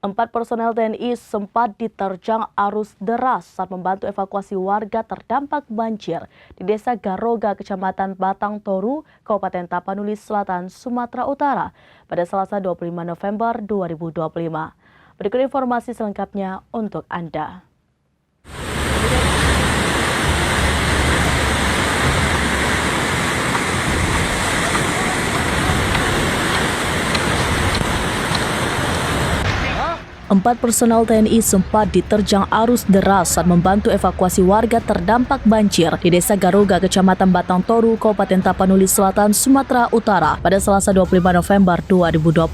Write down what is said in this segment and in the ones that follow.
4 personel TNI sempat diterjang arus deras saat membantu evakuasi warga terdampak banjir di Desa Garoga, Kecamatan Batang Toru, Kabupaten Tapanuli Selatan, Sumatera Utara pada Selasa 25 November 2025. Berikut informasi selengkapnya untuk Anda. Empat personel TNI sempat diterjang arus deras saat membantu evakuasi warga terdampak banjir di Desa Garoga, Kecamatan Batang Toru, Kabupaten Tapanuli Selatan, Sumatera Utara pada Selasa 25 November 2025.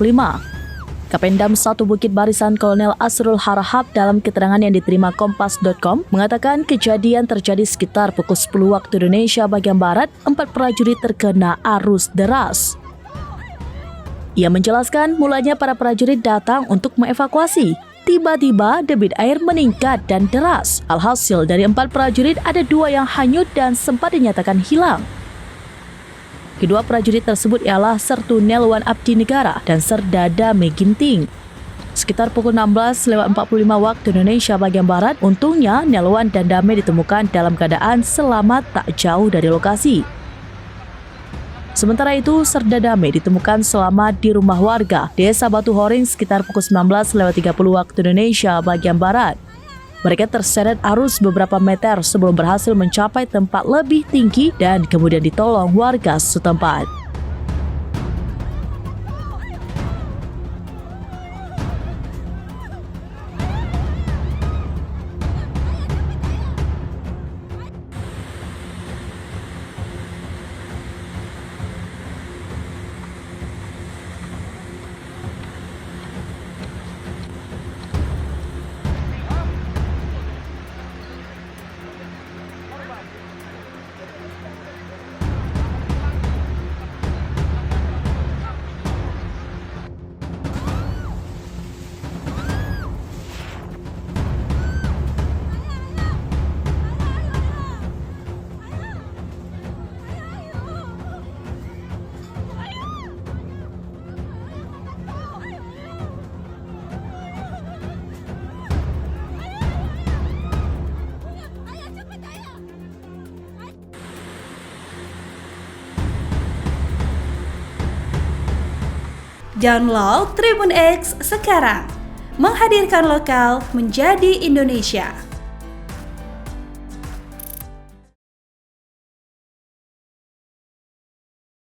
Kapendam 1 Bukit Barisan Kolonel Asrul Harahap dalam keterangan yang diterima Kompas.com mengatakan kejadian terjadi sekitar pukul 10 waktu Indonesia bagian Barat. 4 prajurit terkena arus deras. Ia menjelaskan mulanya para prajurit datang untuk mengevakuasi. Tiba-tiba debit air meningkat dan deras. Alhasil dari 4 prajurit ada 2 yang hanyut dan sempat dinyatakan hilang. Kedua prajurit tersebut ialah Sertu Nelwan Abdi Negara dan Serdada Meginting. Sekitar pukul 16.45 waktu Indonesia bagian Barat, untungnya Nelwan dan Dame ditemukan dalam keadaan selamat tak jauh dari lokasi. Sementara itu, Serdadame ditemukan selamat di rumah warga Desa Batu Horing sekitar pukul 19.30 waktu Indonesia bagian Barat. Mereka terseret arus beberapa meter sebelum berhasil mencapai tempat lebih tinggi dan kemudian ditolong warga setempat. Download Tribun X sekarang, menghadirkan lokal menjadi Indonesia.